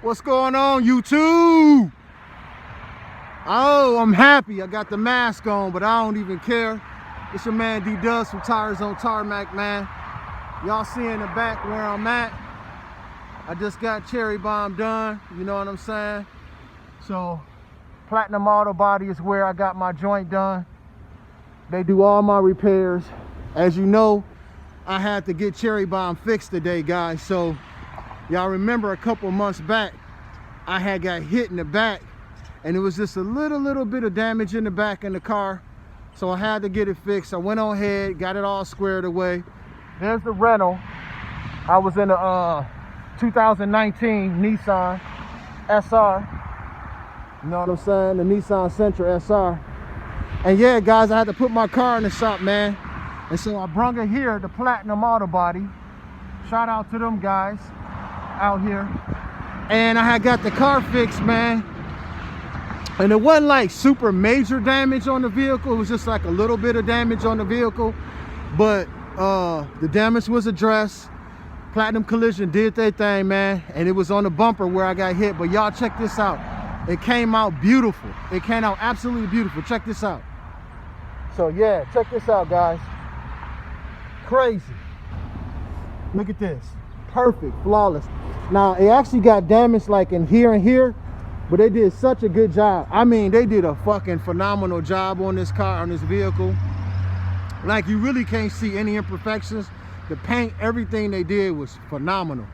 What's going on, YouTube? Oh, I'm happy. I got the mask on, but I don't even care. It's your man D-Dubs from Tires on Tarmac, man. Y'all see in the back where I'm at. I just got cherry bomb done, you know what I'm saying? So, Platinum Auto Body is where I got my joint done. They do all my repairs. As you know, I had to get cherry bomb fixed today, guys. So, y'all remember a couple months back, I had got hit in the back, and it was just a little bit of damage in the back in the car. So I had to get it fixed. I went on ahead, got it all squared away. There's the rental. I was in a 2019 Nissan SR. You know what I'm saying? The Nissan Sentra SR. And yeah, guys, I had to put my car in the shop, man. And so I brung it here, the Platinum Auto Body. Shout out to them guys out here. And I had got the car fixed, man. And it wasn't like super major damage on the vehicle. It was just like a little bit of damage on the vehicle. But the damage was addressed. Platinum Collision did their thing, man. And it was on the bumper where I got hit. But y'all check this out. It came out beautiful. It came out absolutely beautiful. Check this out. So yeah, check this out, guys. Crazy. Look at this. Perfect, flawless. Now, it actually got damaged like in here and here, but they did such a good job. I mean, they did a fucking phenomenal job on this car, on this vehicle. Like, you really can't see any imperfections. The paint, everything they did was phenomenal.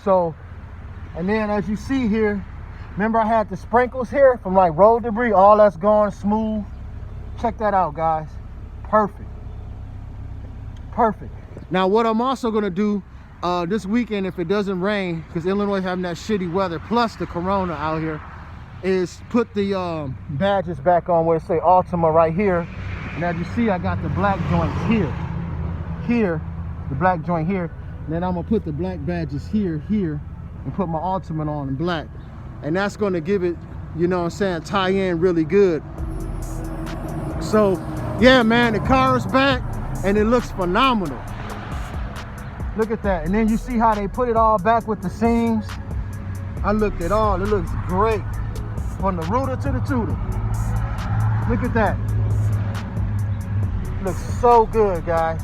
So, and then as you see here, remember I had the sprinkles here from like road debris, all that's gone smooth. Check that out, guys. Perfect. Perfect. Now, what I'm also gonna do this weekend, if it doesn't rain, because Illinois having that shitty weather, plus the corona out here, is put the badges back on where it say Ausome right here. And as you see, I got the black joints here, the black joint here. And then I'm gonna put the black badges here, and put my Ausome on in black. And that's gonna give it, you know what I'm saying, tie in really good. So yeah, man, the car is back and it looks phenomenal. Look at that. And then you see how they put it all back with the seams. I looked at all, it looks great. From the rooter to the tutor. Look at that. Looks so good, guys.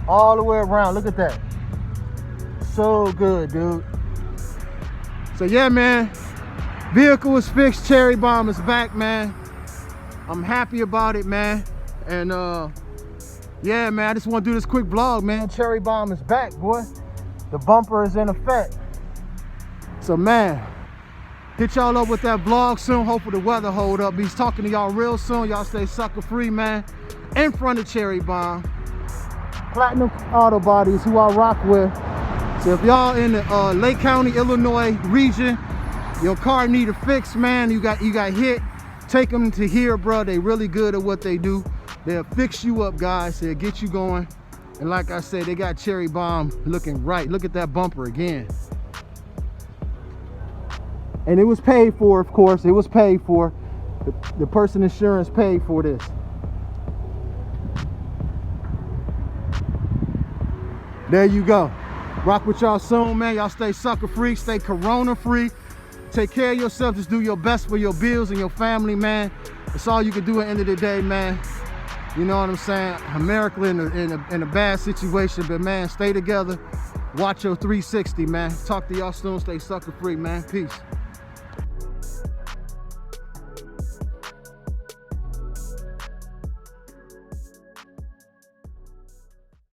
All the way around, look at that. So good, dude. So yeah, man, vehicle is fixed, cherry bomb is back, man. I'm happy about it, man. And yeah, man, I just want to do this quick vlog, man. Cherry bomb is back, boy. The bumper is in effect. So, man, hit y'all up with that vlog soon. Hopefully the weather hold up. Be talking to y'all real soon. Y'all stay sucker free, man. In front of Cherry Bomb. Platinum Auto Body is who I rock with. So if y'all in the Lake County, Illinois region, your car need a fix, man. You got hit. Take them to here, bro. They really good at what they do. They'll fix you up, guys. They'll get you going. And like I said, they got cherry bomb looking right. Look at that bumper again. And it was paid for, of course. It was paid for. The person insurance paid for this. There you go. Rock with y'all soon, man. Y'all stay sucker free, stay corona free. Take care of yourself. Just do your best for your bills and your family, man. That's all you can do at the end of the day, man. You know what I'm saying? America in a bad situation, but man, stay together. Watch your 360, man. Talk to y'all soon. Stay sucker free, man. Peace.